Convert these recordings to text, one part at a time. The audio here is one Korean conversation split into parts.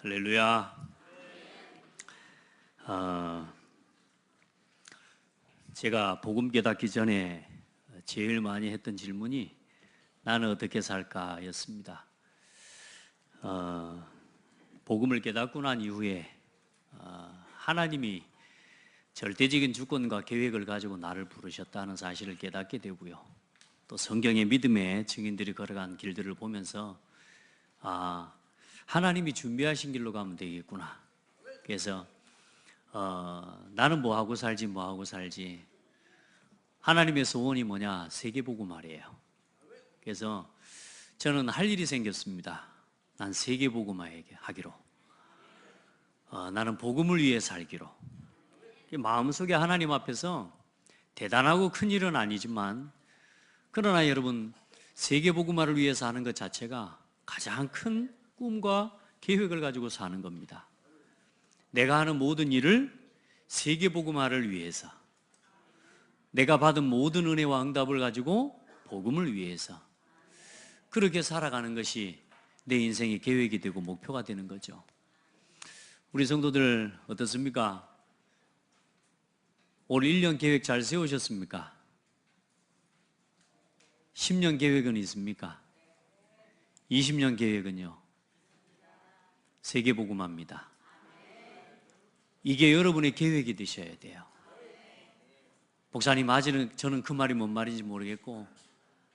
할렐루야. 제가 복음 깨닫기 전에 제일 많이 했던 질문이 나는 어떻게 살까 였습니다. 복음을 깨닫고 난 이후에 하나님이 절대적인 주권과 계획을 가지고 나를 부르셨다는 사실을 깨닫게 되고요. 또 성경의 믿음의 증인들이 걸어간 길들을 보면서 하나님이 준비하신 길로 가면 되겠구나. 그래서 나는 뭐하고 살지 하나님의 소원이 뭐냐? 세계복음화래요. 그래서 저는 할 일이 생겼습니다. 난 세계복음화하기로, 나는 복음을 위해 살기로. 마음속에 하나님 앞에서 대단하고 큰 일은 아니지만, 그러나 여러분, 세계복음화를 위해서 하는 것 자체가 가장 큰 꿈과 계획을 가지고 사는 겁니다. 내가 하는 모든 일을 세계복음화를 위해서, 내가 받은 모든 은혜와 응답을 가지고 복음을 위해서 그렇게 살아가는 것이 내 인생의 계획이 되고 목표가 되는 거죠. 우리 성도들 어떻습니까? 올 1년 계획 잘 세우셨습니까? 10년 계획은 있습니까? 20년 계획은요? 세계복음화입니다. 이게 여러분의 계획이 되셔야 돼요. 목사님, 아직은 저는 그 말이 뭔 말인지 모르겠고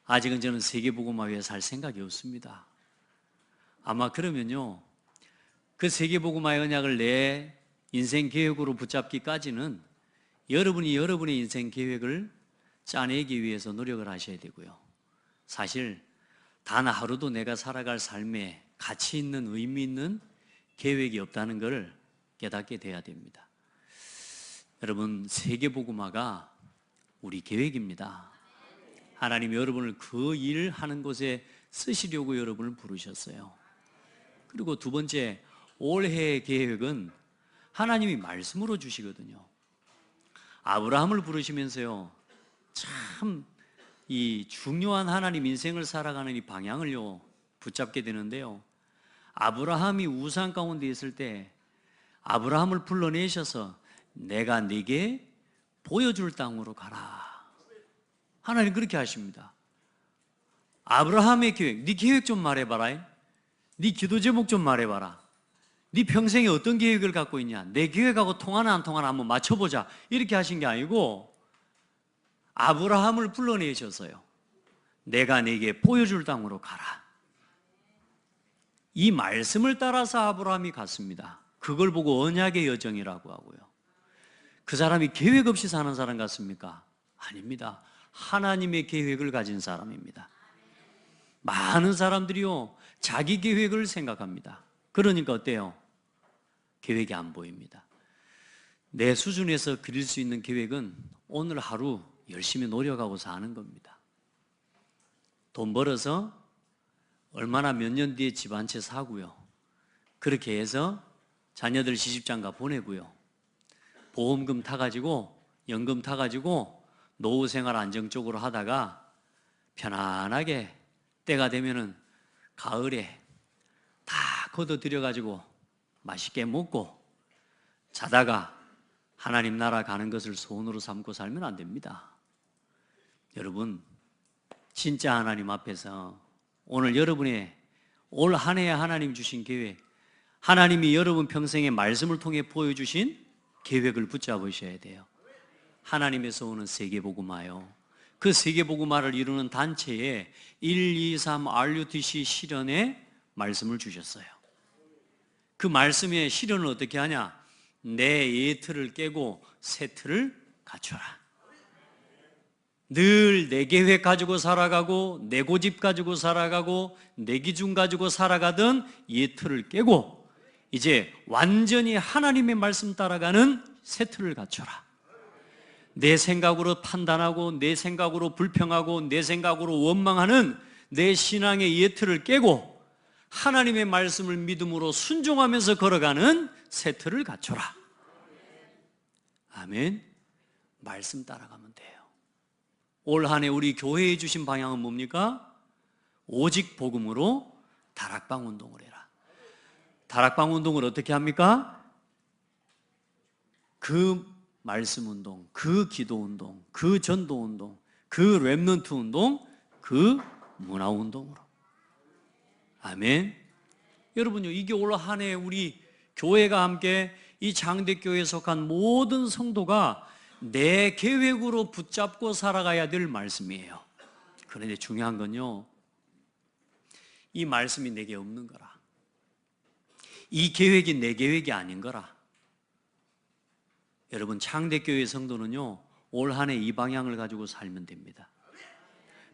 아직은 저는 세계복음화 위해 살 생각이 없습니다. 아마 그러면요, 그 세계복음화의 언약을 내 인생 계획으로 붙잡기까지는 여러분이 여러분의 인생 계획을 짜내기 위해서 노력을 하셔야 되고요. 사실 단 하루도 내가 살아갈 삶에 가치 있는, 의미 있는 계획이 없다는 것을 깨닫게 돼야 됩니다. 여러분, 세계복음화가 우리 계획입니다. 하나님이 여러분을 그 일을 하는 곳에 쓰시려고 여러분을 부르셨어요. 그리고 두 번째, 올해의 계획은 하나님이 말씀으로 주시거든요. 아브라함을 부르시면서요, 참 이 중요한 하나님 인생을 살아가는 이 방향을요 붙잡게 되는데요, 아브라함이 우상 가운데 있을 때 아브라함을 불러내셔서 내가 네게 보여줄 땅으로 가라. 하나님 그렇게 하십니다. 아브라함의 계획, 네 계획 좀 말해봐라. 네 기도 제목 좀 말해봐라. 네 평생에 어떤 계획을 갖고 있냐? 내 계획하고 통하나 안 통하나 한번 맞춰보자. 이렇게 하신 게 아니고 아브라함을 불러내셔서요, 내가 네게 보여줄 땅으로 가라. 이 말씀을 따라서 아브라함이 갔습니다. 그걸 보고 언약의 여정이라고 하고요. 그 사람이 계획 없이 사는 사람 같습니까? 아닙니다. 하나님의 계획을 가진 사람입니다. 많은 사람들이요, 자기 계획을 생각합니다. 그러니까 어때요? 계획이 안 보입니다. 내 수준에서 그릴 수 있는 계획은 오늘 하루 열심히 노력하고 사는 겁니다. 돈 벌어서 얼마나 몇 년 뒤에 집 한 채 사고요, 그렇게 해서 자녀들 시집장가 보내고요, 보험금 타가지고 연금 타가지고 노후 생활 안정적으로 하다가 편안하게 때가 되면은 가을에 다 걷어들여가지고 맛있게 먹고 자다가 하나님 나라 가는 것을 소원으로 삼고 살면 안 됩니다. 여러분, 진짜 하나님 앞에서 오늘 여러분의 올 한 해에 하나님 주신 계획, 하나님이 여러분 평생의 말씀을 통해 보여주신 계획을 붙잡으셔야 돼요. 하나님의 소원은 세계복음화요. 그 세계복음화를 이루는 단체에 123 RUTC 실현의 말씀을 주셨어요. 그 말씀의 실현을 어떻게 하냐? 내 예틀을 깨고 새 틀을 갖춰라. 늘 내 계획 가지고 살아가고 내 고집 가지고 살아가고 내 기준 가지고 살아가던 예틀을 깨고 이제 완전히 하나님의 말씀 따라가는 새 틀을 갖춰라. 내 생각으로 판단하고 내 생각으로 불평하고 내 생각으로 원망하는 내 신앙의 예틀을 깨고 하나님의 말씀을 믿음으로 순종하면서 걸어가는 새 틀을 갖춰라. 아멘. 말씀 따라가면 돼요. 올 한 해 우리 교회에 주신 방향은 뭡니까? 오직 복음으로 다락방 운동을 해라. 다락방 운동을 어떻게 합니까? 그 말씀 운동, 그 기도 운동, 그 전도 운동, 그 렘넌트 운동, 그 문화 운동으로. 아멘. 여러분요, 이게 올 한 해 우리 교회가 함께 이 장대교회에 속한 모든 성도가 내 계획으로 붙잡고 살아가야 될 말씀이에요. 그런데 중요한 건요, 이 말씀이 내게 없는 거라. 이 계획이 내 계획이 아닌 거라. 여러분, 창대교회 성도는요, 올 한 해 이 방향을 가지고 살면 됩니다.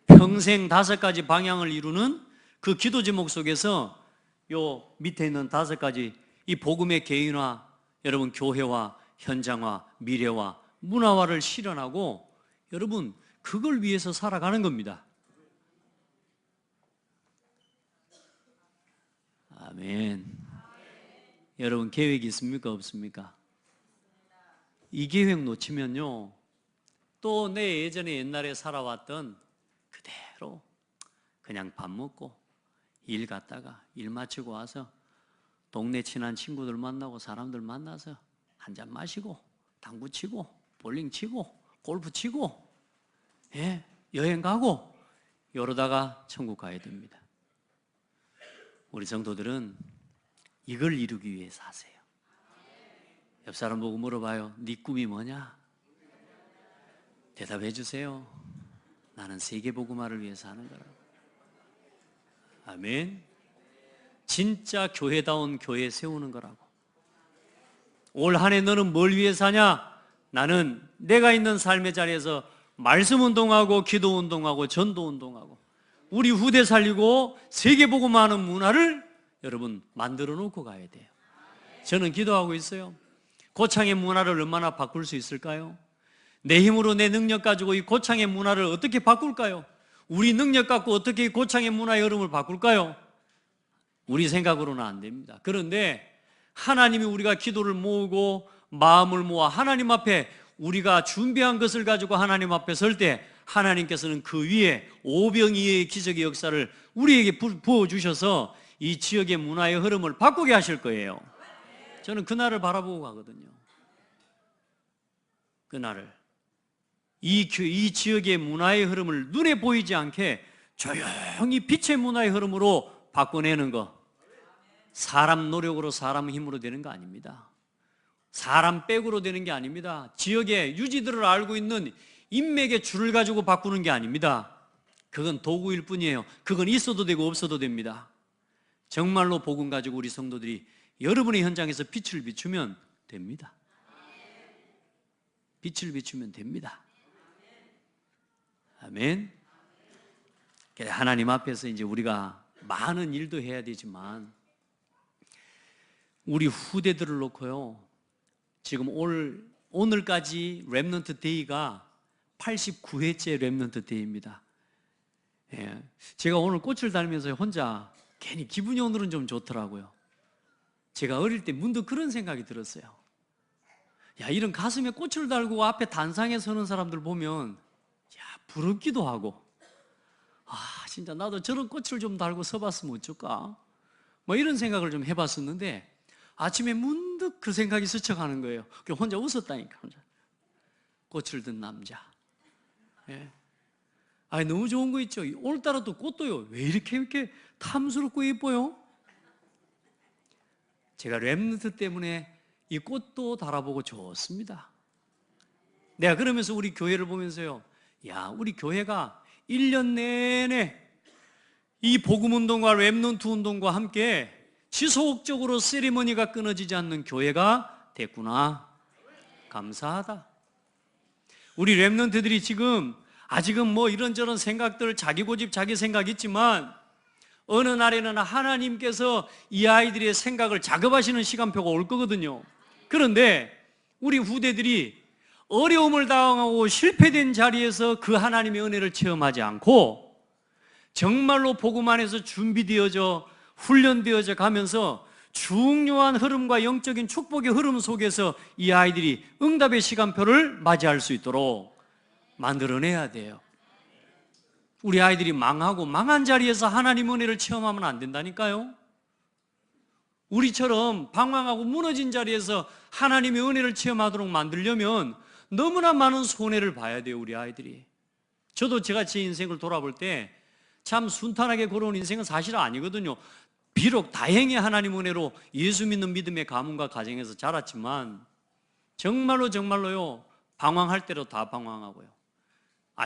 평생 5가지 방향을 이루는 그 기도 제목 속에서 요 밑에 있는 5가지 이 복음의 개인화, 여러분 교회화, 현장화, 미래화, 문화화를 실현하고 여러분 그걸 위해서 살아가는 겁니다. 아멘. 여러분 계획이 있습니까? 없습니까? 이 계획 놓치면요, 또 내 예전에 옛날에 살아왔던 그대로 그냥 밥 먹고 일 갔다가 일 마치고 와서 동네 친한 친구들 만나고 사람들 만나서 한잔 마시고 당구 치고 볼링 치고 골프 치고, 예, 여행 가고 이러다가 천국 가야 됩니다. 우리 성도들은 이걸 이루기 위해 사세요. 옆 사람 보고 물어봐요. 네 꿈이 뭐냐? 대답해 주세요. 나는 세계복음화를 위해서 하는 거라고. 아멘. 진짜 교회다운 교회 세우는 거라고. 올 한 해 너는 뭘 위해서 하냐? 나는 내가 있는 삶의 자리에서 말씀 운동하고 기도 운동하고 전도 운동하고 우리 후대 살리고 세계복음화하는 문화를 여러분 만들어 놓고 가야 돼요. 저는 기도하고 있어요. 고창의 문화를 얼마나 바꿀 수 있을까요? 내 힘으로 내 능력 가지고 이 고창의 문화를 어떻게 바꿀까요? 우리 능력 갖고 어떻게 이 고창의 문화의 흐름을 바꿀까요? 우리 생각으로는 안 됩니다. 그런데 하나님이 우리가 기도를 모으고 마음을 모아 하나님 앞에 우리가 준비한 것을 가지고 하나님 앞에 설 때 하나님께서는 그 위에 오병이의 기적의 역사를 우리에게 부어주셔서 이 지역의 문화의 흐름을 바꾸게 하실 거예요. 저는 그날을 바라보고 가거든요. 그날을. 이 지역의 문화의 흐름을 눈에 보이지 않게 조용히 빛의 문화의 흐름으로 바꿔내는 거. 사람 노력으로 사람 힘으로 되는 거 아닙니다. 사람 백으로 되는 게 아닙니다. 지역의 유지들을 알고 있는 인맥의 줄을 가지고 바꾸는 게 아닙니다. 그건 도구일 뿐이에요. 그건 있어도 되고 없어도 됩니다. 정말로 복음 가지고 우리 성도들이 여러분의 현장에서 빛을 비추면 됩니다. 빛을 비추면 됩니다. 아멘. 하나님 앞에서 이제 우리가 많은 일도 해야 되지만 우리 후대들을 놓고요, 지금 오늘까지 렘넌트 데이가 89회째 렘넌트 데이입니다. 예, 제가 오늘 꽃을 달면서 혼자 괜히 기분이 오늘은 좀 좋더라고요. 제가 어릴 때 문득 그런 생각이 들었어요. 야, 이런 가슴에 꽃을 달고 앞에 단상에 서는 사람들 보면 야, 부럽기도 하고, 아, 진짜 나도 저런 꽃을 좀 달고 서봤으면 어쩔까? 뭐 이런 생각을 좀 해봤었는데 아침에 문득 그 생각이 스쳐가는 거예요. 그래서 혼자 웃었다니까. 혼자. 꽃을 든 남자. 예. 아니, 너무 좋은 거 있죠. 오늘따라 또 꽃도요, 왜 이렇게 탐스럽고 예뻐요? 제가 렘넌트 때문에 이 꽃도 달아보고 좋습니다. 내가 그러면서 우리 교회를 보면서요, 야, 우리 교회가 1년 내내 이 복음 운동과 렘넌트 운동과 함께 지속적으로 세리머니가 끊어지지 않는 교회가 됐구나. 감사하다. 우리 렘넌트들이 지금 아직은 뭐 이런저런 생각들, 자기 고집, 자기 생각 있지만 어느 날에는 하나님께서 이 아이들의 생각을 작업하시는 시간표가 올 거거든요. 그런데 우리 후대들이 어려움을 당하고 실패된 자리에서 그 하나님의 은혜를 체험하지 않고 정말로 복음 안에서 준비되어져 훈련되어져 가면서 중요한 흐름과 영적인 축복의 흐름 속에서 이 아이들이 응답의 시간표를 맞이할 수 있도록 만들어내야 돼요. 우리 아이들이 망하고 망한 자리에서 하나님 은혜를 체험하면 안 된다니까요. 우리처럼 방황하고 무너진 자리에서 하나님의 은혜를 체험하도록 만들려면 너무나 많은 손해를 봐야 돼요, 우리 아이들이. 저도 제가 제 인생을 돌아볼 때 참 순탄하게 걸어온 인생은 사실 아니거든요. 비록 다행히 하나님 은혜로 예수 믿는 믿음의 가문과 가정에서 자랐지만 정말로요, 방황할 대로 다 방황하고요.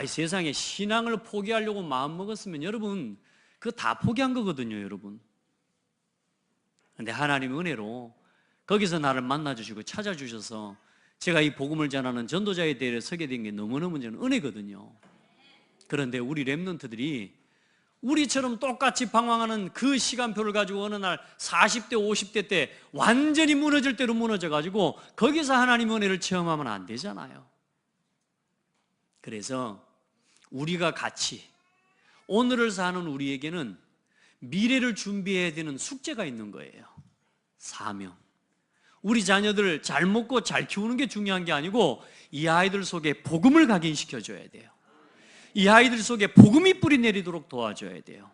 세상에 신앙을 포기하려고 마음먹었으면 여러분 그거 다 포기한 거거든요, 여러분. 근데 하나님 은혜로 거기서 나를 만나주시고 찾아주셔서 제가 이 복음을 전하는 전도자의 대열에 서게 된 게 너무너무 저는 은혜거든요. 그런데 우리 렘넌트들이 우리처럼 똑같이 방황하는 그 시간표를 가지고 어느 날 40대, 50대 때 완전히 무너질 대로 무너져가지고 거기서 하나님 은혜를 체험하면 안 되잖아요. 그래서 우리가 같이 오늘을 사는 우리에게는 미래를 준비해야 되는 숙제가 있는 거예요. 사명. 우리 자녀들 잘 먹고 잘 키우는 게 중요한 게 아니고 이 아이들 속에 복음을 각인시켜줘야 돼요. 이 아이들 속에 복음이 뿌리 내리도록 도와줘야 돼요.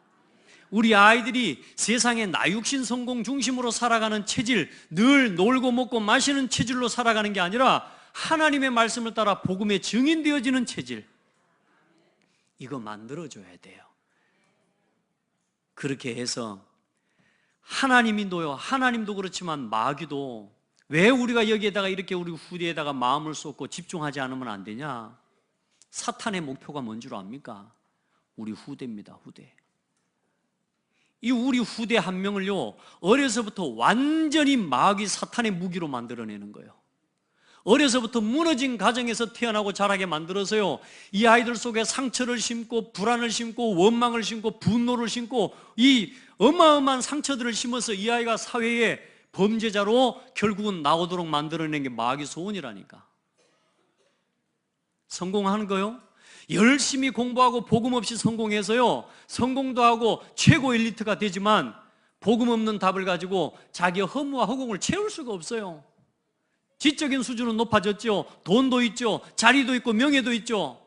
우리 아이들이 세상의 나육신 성공 중심으로 살아가는 체질, 늘 놀고 먹고 마시는 체질로 살아가는 게 아니라 하나님의 말씀을 따라 복음에 증인되어지는 체질, 이거 만들어줘야 돼요. 그렇게 해서 하나님도 그렇지만 마귀도 왜 우리가 여기에다가 이렇게 우리 후대에다가 마음을 쏟고 집중하지 않으면 안 되냐? 사탄의 목표가 뭔 줄 압니까? 우리 후대입니다, 후대. 이 우리 후대 한 명을요, 어려서부터 완전히 마귀 사탄의 무기로 만들어내는 거예요. 어려서부터 무너진 가정에서 태어나고 자라게 만들어서요, 이 아이들 속에 상처를 심고 불안을 심고 원망을 심고 분노를 심고 이 어마어마한 상처들을 심어서 이 아이가 사회의 범죄자로 결국은 나오도록 만들어낸 게 마귀 소원이라니까. 성공하는 거요? 열심히 공부하고 복음 없이 성공해서요, 성공도 하고 최고 엘리트가 되지만 복음 없는 답을 가지고 자기의 허무와 허공을 채울 수가 없어요. 지적인 수준은 높아졌죠. 돈도 있죠. 자리도 있고 명예도 있죠.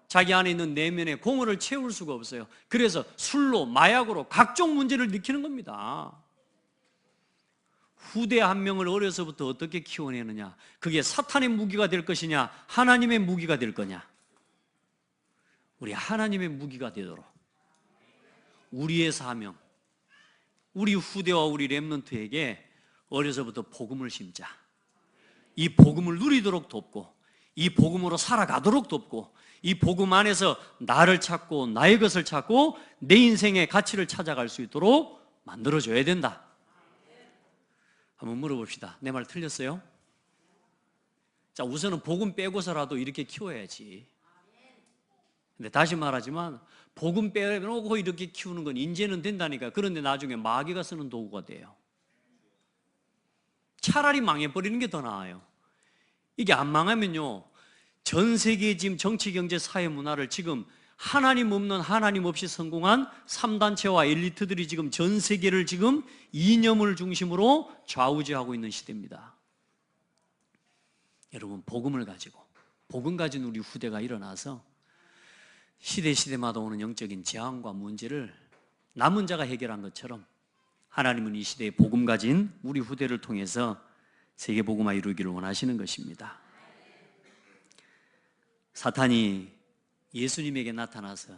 자기 안에 있는 내면의 공허를 채울 수가 없어요. 그래서 술로, 마약으로 각종 문제를 일으키는 겁니다. 후대 한 명을 어려서부터 어떻게 키워내느냐? 그게 사탄의 무기가 될 것이냐? 하나님의 무기가 될 거냐? 우리 하나님의 무기가 되도록 우리의 사명, 우리 후대와 우리 렘넌트에게 어려서부터 복음을 심자. 이 복음을 누리도록 돕고 이 복음으로 살아가도록 돕고 이 복음 안에서 나를 찾고 나의 것을 찾고 내 인생의 가치를 찾아갈 수 있도록 만들어줘야 된다. 한번 물어봅시다. 내 말 틀렸어요? 자, 우선은 복음 빼고서라도 이렇게 키워야지. 근데 다시 말하지만 복음 빼놓고 이렇게 키우는 건 인제는 된다니까. 그런데 나중에 마귀가 쓰는 도구가 돼요. 차라리 망해버리는 게 더 나아요. 이게 안 망하면요, 전 세계의 지금 정치, 경제, 사회, 문화를 지금 하나님 없이 성공한 3단체와 엘리트들이 지금 전 세계를 지금 이념을 중심으로 좌우지하고 있는 시대입니다. 여러분, 복음을 가지고 복음 가진 우리 후대가 일어나서 시대마다 오는 영적인 재앙과 문제를 남은 자가 해결한 것처럼 하나님은 이 시대에 복음 가진 우리 후대를 통해서 세계 복음화 이루기를 원하시는 것입니다. 사탄이 예수님에게 나타나서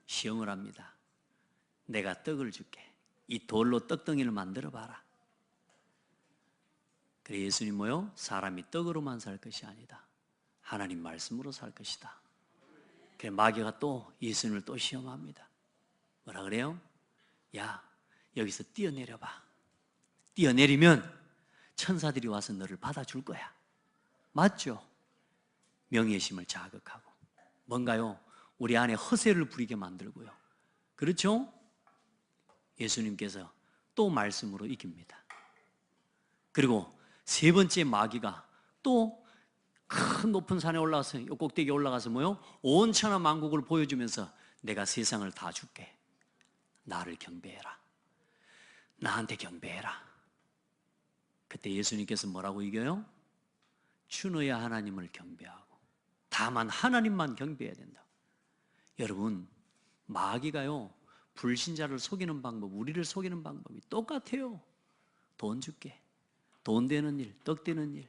시험을 합니다. 내가 떡을 줄게. 이 돌로 떡덩이를 만들어 봐라. 그래 예수님 뭐요? 사람이 떡으로만 살 것이 아니다. 하나님 말씀으로 살 것이다. 그래 마귀가 또 예수님을 또 시험합니다. 뭐라 그래요? 야, 여기서 뛰어내려봐. 뛰어내리면 천사들이 와서 너를 받아줄 거야. 맞죠? 명예심을 자극하고 뭔가요? 우리 안에 허세를 부리게 만들고요. 그렇죠? 예수님께서 또 말씀으로 이깁니다. 그리고 세 번째 마귀가 또 큰 높은 산에 올라가서 꼭대기에 올라가서 뭐요? 온 천하 만국을 보여주면서 내가 세상을 다 줄게. 나를 경배해라. 나한테 경배해라. 그때 예수님께서 뭐라고 이겨요? 주 너의 하나님을 경배하고 다만 하나님만 경배해야 된다. 여러분, 마귀가요 불신자를 속이는 방법, 우리를 속이는 방법이 똑같아요. 돈 줄게. 돈 되는 일, 떡 되는 일.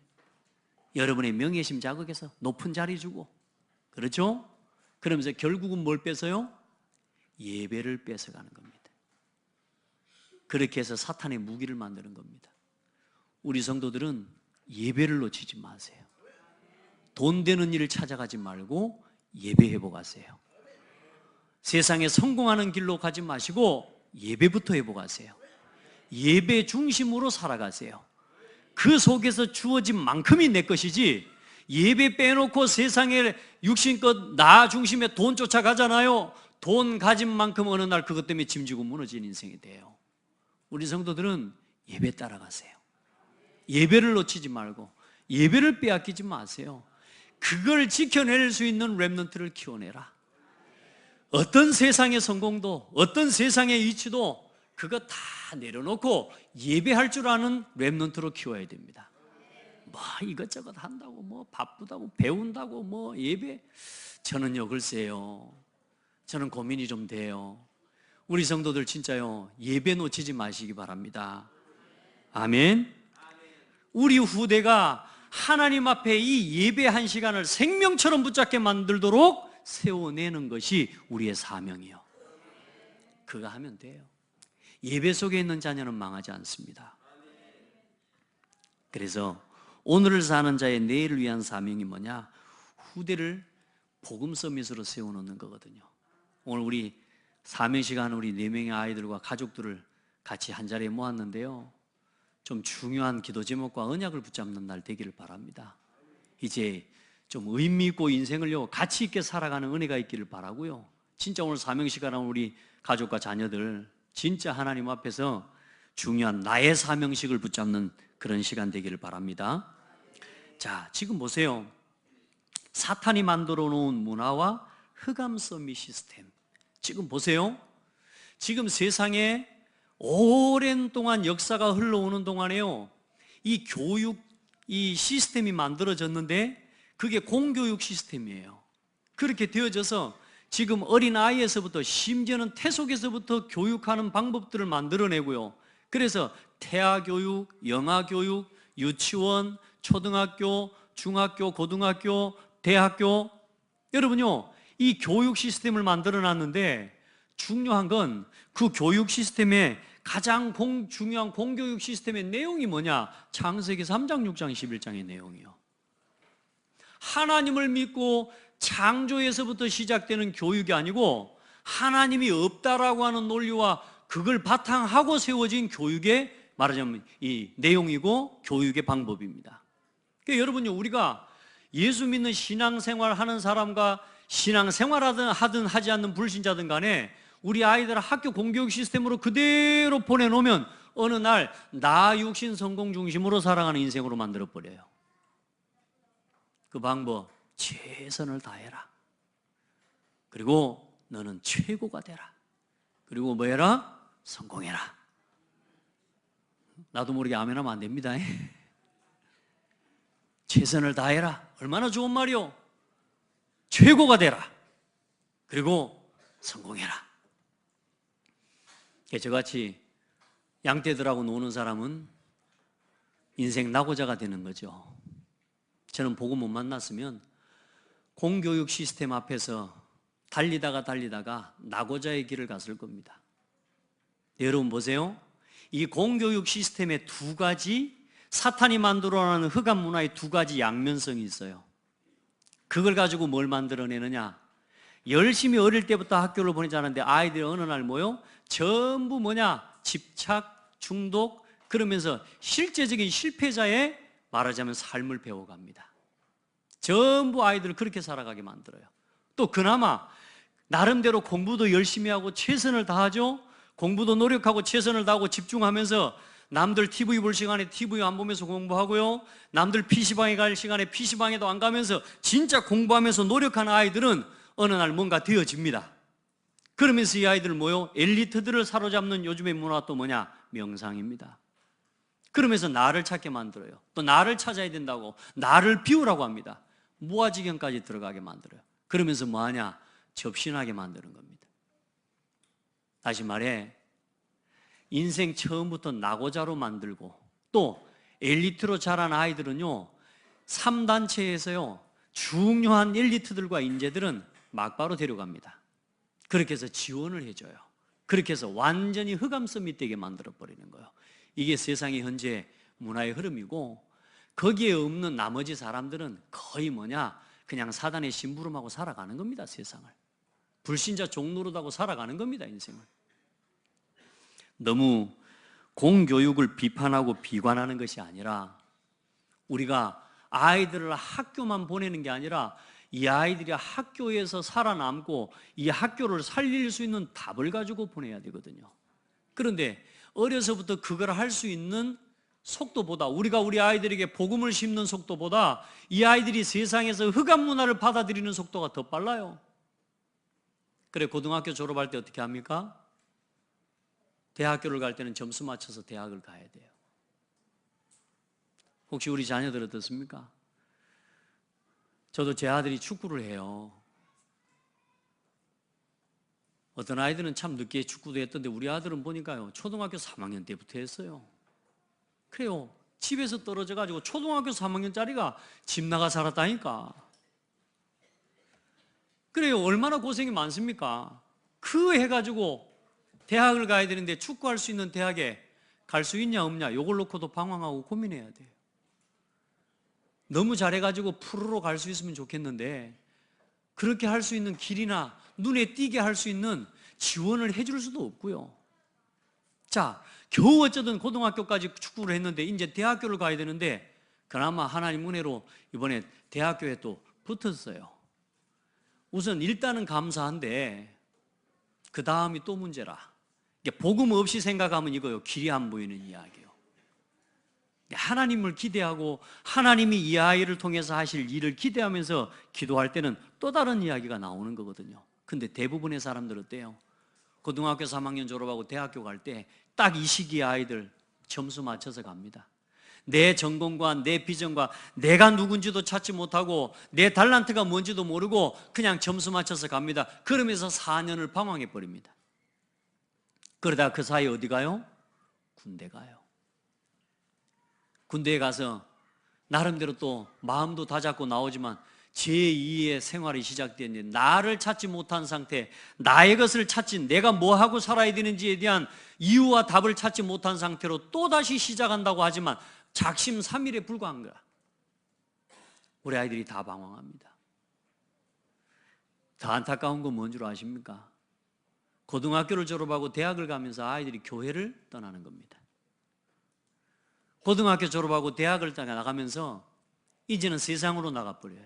여러분의 명예심 자극해서 높은 자리 주고. 그렇죠? 그러면서 결국은 뭘 뺏어요? 예배를 뺏어가는 겁니다. 그렇게 해서 사탄의 무기를 만드는 겁니다. 우리 성도들은 예배를 놓치지 마세요. 돈 되는 일을 찾아가지 말고 예배 회복하세요. 세상에 성공하는 길로 가지 마시고 예배부터 회복하세요. 예배 중심으로 살아가세요. 그 속에서 주어진 만큼이 내 것이지, 예배 빼놓고 세상에 육신껏 나 중심에 돈 쫓아가잖아요. 돈 가진 만큼 어느 날 그것 때문에 짐지고 무너진 인생이 돼요. 우리 성도들은 예배 따라가세요. 예배를 놓치지 말고 예배를 빼앗기지 마세요. 그걸 지켜낼 수 있는 렘넌트를 키워내라. 어떤 세상의 성공도, 어떤 세상의 이치도 그거 다 내려놓고 예배할 줄 아는 렘넌트로 키워야 됩니다. 뭐 이것저것 한다고, 뭐 바쁘다고, 배운다고, 뭐 예배, 저는요 글쎄요, 저는 고민이 좀 돼요. 우리 성도들 진짜요, 예배 놓치지 마시기 바랍니다. 아멘. 우리 후대가 하나님 앞에 이 예배 한 시간을 생명처럼 붙잡게 만들도록 세워내는 것이 우리의 사명이요. 그거 하면 돼요. 예배 속에 있는 자녀는 망하지 않습니다. 그래서 오늘을 사는 자의 내일을 위한 사명이 뭐냐? 후대를 복음 서밋으로 세워놓는 거거든요. 오늘 우리 사명 시간 우리 4명의 아이들과 가족들을 같이 한 자리에 모았는데요, 좀 중요한 기도 제목과 언약을 붙잡는 날 되기를 바랍니다. 이제 좀 의미 있고 인생을요 가치 있게 살아가는 은혜가 있기를 바라고요. 진짜 오늘 사명 시간에 우리 가족과 자녀들 진짜 하나님 앞에서 중요한 나의 사명식을 붙잡는 그런 시간 되기를 바랍니다. 자, 지금 보세요. 사탄이 만들어 놓은 문화와 흑암 서밋 시스템, 지금 보세요. 지금 세상에 오랜 동안 역사가 흘러오는 동안에요, 이 교육, 이 시스템이 만들어졌는데 그게 공교육 시스템이에요. 그렇게 되어져서 지금 어린아이에서부터, 심지어는 태속에서부터 교육하는 방법들을 만들어내고요. 그래서 태아교육, 영아교육, 유치원, 초등학교, 중학교, 고등학교, 대학교, 여러분요, 이 교육 시스템을 만들어놨는데 중요한 건 그 교육 시스템의 가장 중요한 공교육 시스템의 내용이 뭐냐? 창세기 3장, 6장, 11장의 내용이요. 하나님을 믿고 창조에서부터 시작되는 교육이 아니고 하나님이 없다라고 하는 논리와 그걸 바탕하고 세워진 교육의, 말하자면 이 내용이고 교육의 방법입니다. 그러니까 여러분요, 우리가 예수 믿는 신앙생활 하는 사람과 신앙생활하든 하지 않는 불신자든 간에 우리 아이들을 학교 공교육 시스템으로 그대로 보내놓으면 어느 날 나 육신 성공 중심으로 살아가는 인생으로 만들어버려요. 그 방법, 최선을 다해라. 그리고 너는 최고가 되라. 그리고 뭐 해라? 성공해라. 나도 모르게 아멘하면 안 됩니다. 최선을 다해라. 얼마나 좋은 말이요. 최고가 되라. 그리고 성공해라. 저같이 양떼들하고 노는 사람은 인생 낙오자가 되는 거죠. 저는 복음 못 만났으면 공교육 시스템 앞에서 달리다가 낙오자의 길을 갔을 겁니다. 여러분 보세요. 이 공교육 시스템의 두 가지, 사탄이 만들어내는 흑암 문화의 두 가지 양면성이 있어요. 그걸 가지고 뭘 만들어내느냐? 열심히 어릴 때부터 학교를 보내지 않았는데 아이들이 어느 날 뭐요? 전부 뭐냐? 집착, 중독, 그러면서 실제적인 실패자의, 말하자면 삶을 배워갑니다. 전부 아이들을 그렇게 살아가게 만들어요. 또 그나마 나름대로 공부도 열심히 하고 최선을 다하죠. 공부도 노력하고 최선을 다하고 집중하면서 남들 TV 볼 시간에 TV 안 보면서 공부하고요, 남들 PC방에 갈 시간에 PC방에도 안 가면서 진짜 공부하면서 노력하는 아이들은 어느 날 뭔가 되어집니다. 그러면서 이 아이들은 뭐요? 엘리트들을 사로잡는 요즘의 문화 또 뭐냐? 명상입니다. 그러면서 나를 찾게 만들어요. 또 나를 찾아야 된다고 나를 비우라고 합니다. 무아지경까지 들어가게 만들어요. 그러면서 뭐하냐? 접신하게 만드는 겁니다. 다시 말해, 인생 처음부터 낙오자로 만들고, 또 엘리트로 자란 아이들은요 3단체에서요 중요한 엘리트들과 인재들은 막바로 데려갑니다. 그렇게 해서 지원을 해줘요. 그렇게 해서 완전히 흑암섬 밑되게 만들어버리는 거예요. 이게 세상의 현재 문화의 흐름이고, 거기에 없는 나머지 사람들은 거의 뭐냐, 그냥 사단의 심부름하고 살아가는 겁니다. 세상을 불신자 종노릇하고 살아가는 겁니다. 인생을. 너무 공교육을 비판하고 비관하는 것이 아니라, 우리가 아이들을 학교만 보내는 게 아니라 이 아이들이 학교에서 살아남고 이 학교를 살릴 수 있는 답을 가지고 보내야 되거든요. 그런데 어려서부터 그걸 할 수 있는 속도보다, 우리가 우리 아이들에게 복음을 심는 속도보다 이 아이들이 세상에서 흑암 문화를 받아들이는 속도가 더 빨라요. 그래, 고등학교 졸업할 때 어떻게 합니까? 대학교를 갈 때는 점수 맞춰서 대학을 가야 돼요. 혹시 우리 자녀들 어떻습니까? 저도 제 아들이 축구를 해요. 어떤 아이들은 참 늦게 축구도 했던데 우리 아들은 보니까요 초등학교 3학년 때부터 했어요. 그래요. 집에서 떨어져가지고 초등학교 3학년짜리가 집 나가 살았다니까. 그래요. 얼마나 고생이 많습니까? 그 해가지고 대학을 가야 되는데 축구할 수 있는 대학에 갈 수 있냐 없냐, 이걸 놓고도 방황하고 고민해야 돼요. 너무 잘해가지고 프로로 갈 수 있으면 좋겠는데 그렇게 할 수 있는 길이나 눈에 띄게 할 수 있는 지원을 해줄 수도 없고요. 자, 겨우 어쩌든 고등학교까지 축구를 했는데 이제 대학교를 가야 되는데, 그나마 하나님 은혜로 이번에 대학교에 또 붙었어요. 우선 일단은 감사한데 그 다음이 또 문제라. 이게 복음 없이 생각하면 이거요, 길이 안 보이는 이야기예요. 하나님을 기대하고 하나님이 이 아이를 통해서 하실 일을 기대하면서 기도할 때는 또 다른 이야기가 나오는 거거든요. 근데 대부분의 사람들 어때요? 고등학교 3학년 졸업하고 대학교 갈 때 딱 이 시기에 아이들 점수 맞춰서 갑니다. 내 전공과 내 비전과 내가 누군지도 찾지 못하고 내 달란트가 뭔지도 모르고 그냥 점수 맞춰서 갑니다. 그러면서 4년을 방황해 버립니다. 그러다가 그 사이에 어디 가요? 군대 가요. 군대에 가서 나름대로 또 마음도 다잡고 나오지만 제2의 생활이 시작되는데, 나를 찾지 못한 상태, 나의 것을 찾지, 내가 뭐 하고 살아야 되는지에 대한 이유와 답을 찾지 못한 상태로 또다시 시작한다고 하지만 작심삼일에 불과한 거야. 우리 아이들이 다 방황합니다. 더 안타까운 건 뭔 줄 아십니까? 고등학교를 졸업하고 대학을 가면서 아이들이 교회를 떠나는 겁니다. 고등학교 졸업하고 대학을 나가면서 이제는 세상으로 나가버려요.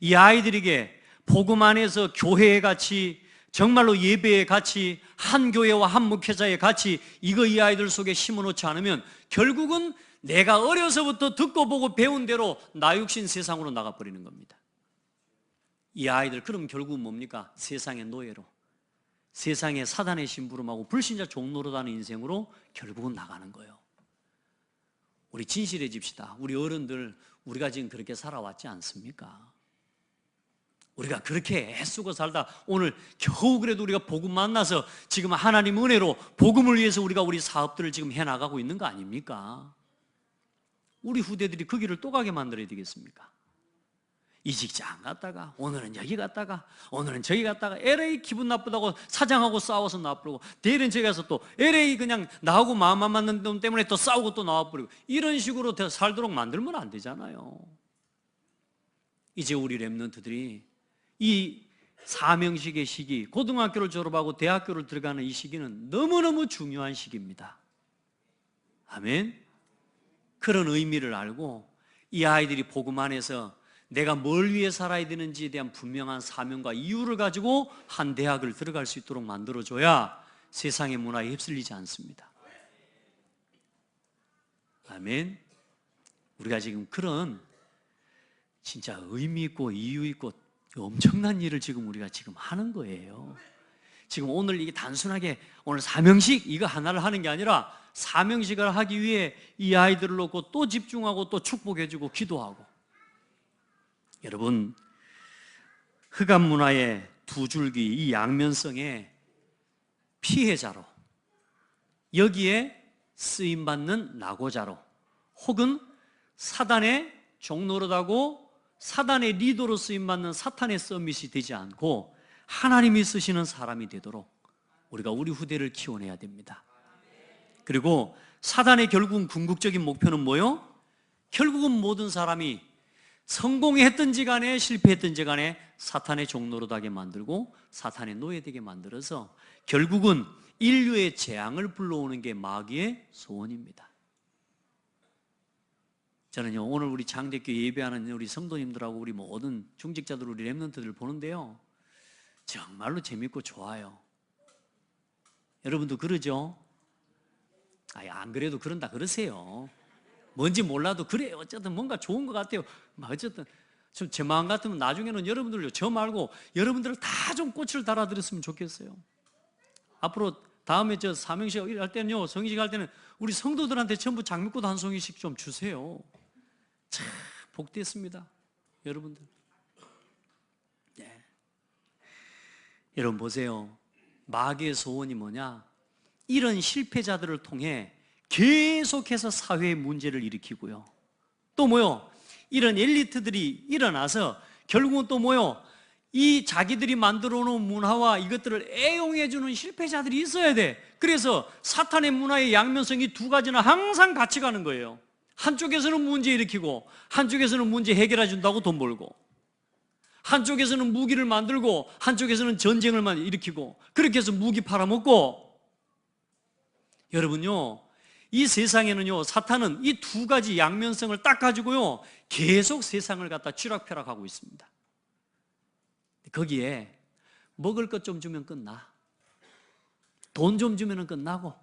이 아이들에게 복음 안에서 교회의 가치, 정말로 예배의 가치, 한 교회와 한 목회자의 가치, 이거 이 아이들 속에 심어놓지 않으면 결국은 내가 어려서부터 듣고 보고 배운 대로 나 육신 세상으로 나가버리는 겁니다. 이 아이들 그럼 결국은 뭡니까? 세상의 노예로, 세상의 사단의 심부름하고 불신자 종노릇하는 인생으로 결국은 나가는 거예요. 우리 진실해집시다. 우리 어른들, 우리가 지금 그렇게 살아왔지 않습니까? 우리가 그렇게 애쓰고 살다 오늘 겨우 그래도 우리가 복음 만나서 지금 하나님 은혜로 복음을 위해서 우리가 우리 사업들을 지금 해나가고 있는 거 아닙니까? 우리 후대들이 그 길을 또 가게 만들어야 되겠습니까? 이 직장 갔다가 오늘은 여기 갔다가 오늘은 저기 갔다가 LA 기분 나쁘다고 사장하고 싸워서 나와버리고, 내일은 저기 가서 또 LA 그냥 나하고 마음 안 맞는 놈 때문에 또 싸우고 또 나와버리고, 이런 식으로 살도록 만들면 안 되잖아요. 이제 우리 랩런트들이 이 사명식의 시기, 고등학교를 졸업하고 대학교를 들어가는 이 시기는 너무너무 중요한 시기입니다. 아멘. 그런 의미를 알고 이 아이들이 복음 안에서 내가 뭘 위해 살아야 되는지에 대한 분명한 사명과 이유를 가지고 한 대학을 들어갈 수 있도록 만들어줘야 세상의 문화에 휩쓸리지 않습니다. 아멘. 우리가 지금 그런 진짜 의미 있고 이유 있고 엄청난 일을 지금 우리가 지금 하는 거예요. 지금 오늘 이게 단순하게 오늘 사명식 이거 하나를 하는 게 아니라 사명식을 하기 위해 이 아이들을 놓고 또 집중하고 또 축복해주고 기도하고. 여러분, 흑암 문화의 두 줄기, 이 양면성의 피해자로 여기에 쓰임받는 낙오자로 혹은 사단의 종노릇하고 사단의 리더로 쓰임받는 사탄의 서밋이 되지 않고 하나님이 쓰시는 사람이 되도록 우리가 우리 후대를 키워내야 됩니다. 그리고 사단의 결국은 궁극적인 목표는 뭐요? 결국은 모든 사람이 성공했든지 간에 실패했든지 간에 사탄의 종노릇하게 만들고 사탄의 노예되게 만들어서 결국은 인류의 재앙을 불러오는 게 마귀의 소원입니다. 저는요, 오늘 우리 장대교 예배하는 우리 성도님들하고 우리 모든 중직자들, 우리 렘넌트들 보는데요, 정말로 재밌고 좋아요. 여러분도 그러죠? 안 그래도 그런다 그러세요. 뭔지 몰라도 그래, 어쨌든 뭔가 좋은 것 같아요. 어쨌든 제 마음 같으면 나중에는 여러분들요, 저 말고 여러분들을 다 좀 꽃을 달아드렸으면 좋겠어요. 앞으로 다음에 저 사명식 할 때는요, 성의식 할 때는 우리 성도들한테 전부 장미꽃 한 송이씩 좀 주세요. 참 복됐습니다, 여러분들. 네. 여러분 보세요. 마귀의 소원이 뭐냐? 이런 실패자들을 통해 계속해서 사회의 문제를 일으키고요. 또 뭐요? 이런 엘리트들이 일어나서 결국은 또 뭐요? 이 자기들이 만들어 놓은 문화와 이것들을 애용해 주는 실패자들이 있어야 돼. 그래서 사탄의 문화의 양면성이 두 가지는 항상 같이 가는 거예요. 한쪽에서는 문제 일으키고 한쪽에서는 문제 해결해 준다고 돈 벌고, 한쪽에서는 무기를 만들고 한쪽에서는 전쟁을 일으키고, 그렇게 해서 무기 팔아먹고. 여러분요, 이 세상에는요, 사탄은 이 두 가지 양면성을 딱 가지고요 계속 세상을 갖다 쥐락펴락하고 있습니다. 거기에 먹을 것 좀 주면 끝나, 돈 좀 주면 끝나고,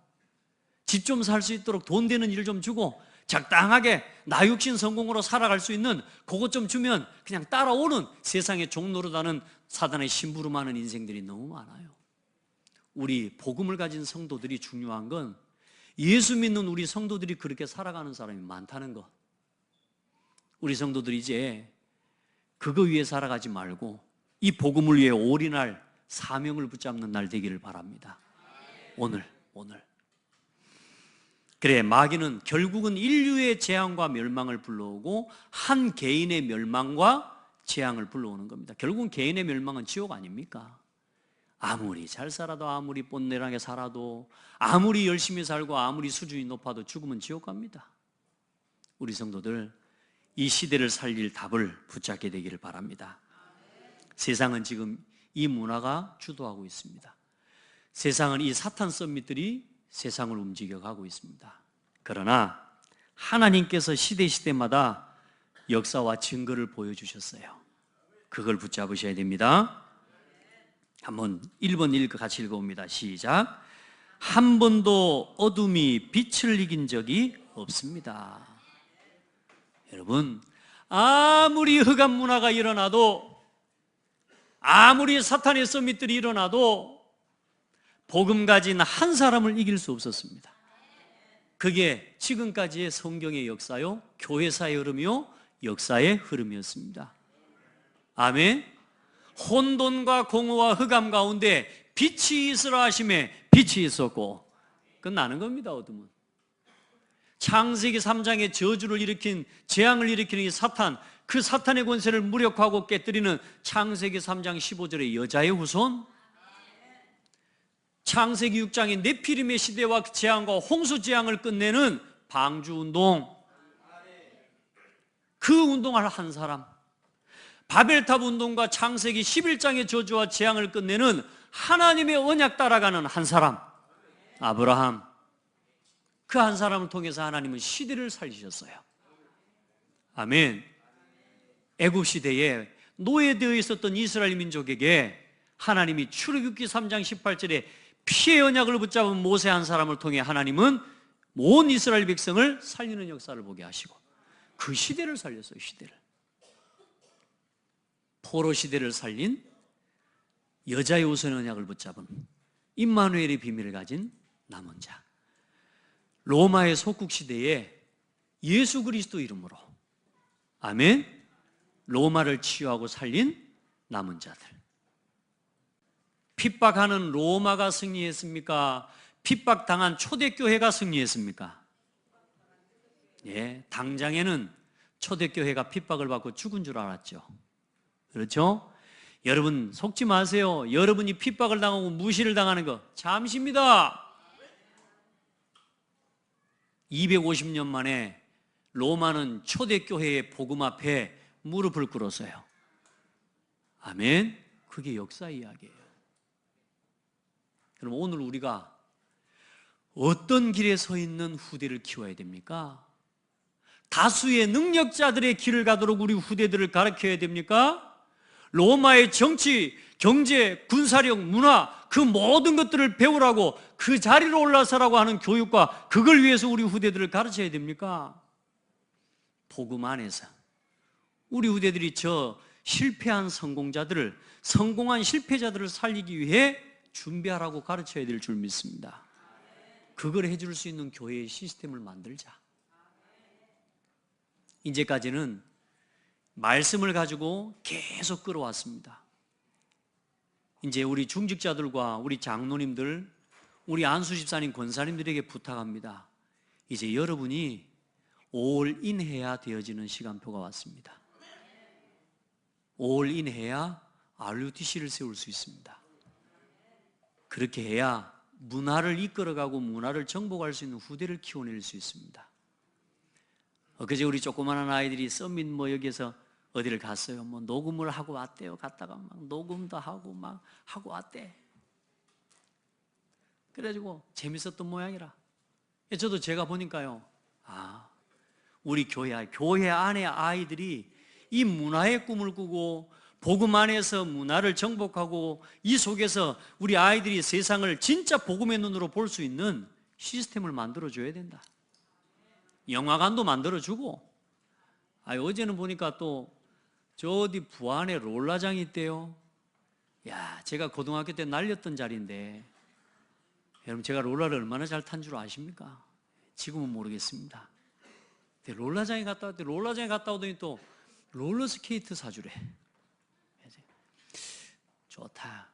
집 좀 살 수 있도록 돈 되는 일 좀 주고, 적당하게 나 육신 성공으로 살아갈 수 있는 그것 좀 주면 그냥 따라오는 세상에 종노릇하는 사단의 심부름하는 인생들이 너무 많아요. 우리 복음을 가진 성도들이 중요한 건 예수 믿는 우리 성도들이 그렇게 살아가는 사람이 많다는 것. 우리 성도들이 이제 그거 위해 살아가지 말고 이 복음을 위해 올인할 사명을 붙잡는 날 되기를 바랍니다. 오늘. 그래, 마귀는 결국은 인류의 재앙과 멸망을 불러오고 한 개인의 멸망과 재앙을 불러오는 겁니다. 결국은 개인의 멸망은 지옥 아닙니까? 아무리 잘 살아도, 아무리 뽐내랑하게 살아도, 아무리 열심히 살고 아무리 수준이 높아도 죽으면 지옥 갑니다. 우리 성도들, 이 시대를 살릴 답을 붙잡게 되기를 바랍니다. 세상은 지금 이 문화가 주도하고 있습니다. 세상은 이 사탄 썸밋들이 세상을 움직여가고 있습니다. 그러나 하나님께서 시대마다 역사와 증거를 보여주셨어요. 그걸 붙잡으셔야 됩니다. 한번 1번 같이 읽어봅니다. 시작. 한 번도 어둠이 빛을 이긴 적이 없습니다. 여러분, 아무리 흑암 문화가 일어나도, 아무리 사탄의 서밋들이 일어나도 복음 가진 한 사람을 이길 수 없었습니다. 그게 지금까지의 성경의 역사요, 교회사의 흐름이요, 역사의 흐름이었습니다. 아멘. 혼돈과 공허와 흑암 가운데 빛이 있으라 하심에 빛이 있었고, 끝나는 겁니다. 어둠은. 창세기 3장의 저주를 일으킨, 재앙을 일으키는 이 사탄, 그 사탄의 권세를 무력화하고 깨뜨리는 창세기 3장 15절의 여자의 후손, 창세기 6장의 네피림의 시대와 재앙과 홍수 재앙을 끝내는 방주운동, 그 운동을 한 사람, 바벨탑 운동과 창세기 11장의 저주와 재앙을 끝내는 하나님의 언약 따라가는 한 사람, 아브라함. 그 한 사람을 통해서 하나님은 시대를 살리셨어요. 아멘. 애굽 시대에 노예되어 있었던 이스라엘 민족에게 하나님이 출애굽기 3장 18절에 피의 언약을 붙잡은 모세 한 사람을 통해 하나님은 온 이스라엘 백성을 살리는 역사를 보게 하시고, 그 시대를 살렸어요. 시대를. 포로 시대를 살린 여자의 우선 언약을 붙잡은 임마누엘의 비밀을 가진 남은 자, 로마의 속국 시대에 예수 그리스도 이름으로, 아멘, 로마를 치유하고 살린 남은 자들. 핍박하는 로마가 승리했습니까? 핍박당한 초대교회가 승리했습니까? 예, 당장에는 초대교회가 핍박을 받고 죽은 줄 알았죠. 그렇죠? 여러분 속지 마세요. 여러분이 핍박을 당하고 무시를 당하는 거 잠시입니다. 250년 만에 로마는 초대교회의 복음 앞에 무릎을 꿇었어요. 아멘. 그게 역사 이야기예요. 그럼 오늘 우리가 어떤 길에 서 있는 후대를 키워야 됩니까? 다수의 능력자들의 길을 가도록 우리 후대들을 가르쳐야 됩니까? 로마의 정치, 경제, 군사력, 문화 그 모든 것들을 배우라고 그 자리로 올라서라고 하는 교육과 그걸 위해서 우리 후대들을 가르쳐야 됩니까? 복음 안에서 우리 후대들이 저 실패한 성공자들을, 성공한 실패자들을 살리기 위해 준비하라고 가르쳐야 될 줄 믿습니다. 그걸 해줄 수 있는 교회의 시스템을 만들자. 이제까지는 말씀을 가지고 계속 끌어왔습니다. 이제 우리 중직자들과 우리 장로님들, 우리 안수 집사님, 권사님들에게 부탁합니다. 이제 여러분이 올인 해야 되어지는 시간표가 왔습니다. 올인 해야 RUTC를 세울 수 있습니다. 그렇게 해야 문화를 이끌어가고 문화를 정복할 수 있는 후대를 키워낼 수 있습니다. 그제 우리 조그마한 아이들이 서밋 여기에서 어디를 갔어요. 녹음을 하고 왔대요. 갔다가 막 녹음도 하고 막 하고 왔대. 그래가지고 재밌었던 모양이라. 저도 제가 보니까요. 우리 교회 안에 아이들이 이 문화의 꿈을 꾸고 복음 안에서 문화를 정복하고 이 속에서 우리 아이들이 세상을 진짜 복음의 눈으로 볼 수 있는 시스템을 만들어줘야 된다. 영화관도 만들어주고, 어제는 보니까 또 저 어디 부안에 롤라장이 있대요. 야, 제가 고등학교 때 날렸던 자리인데, 여러분 제가 롤라를 얼마나 잘 탄 줄 아십니까? 지금은 모르겠습니다. 롤라장에 갔다 왔더니 롤라장에 갔다 오더니 또 롤러스케이트 사주래. 좋다.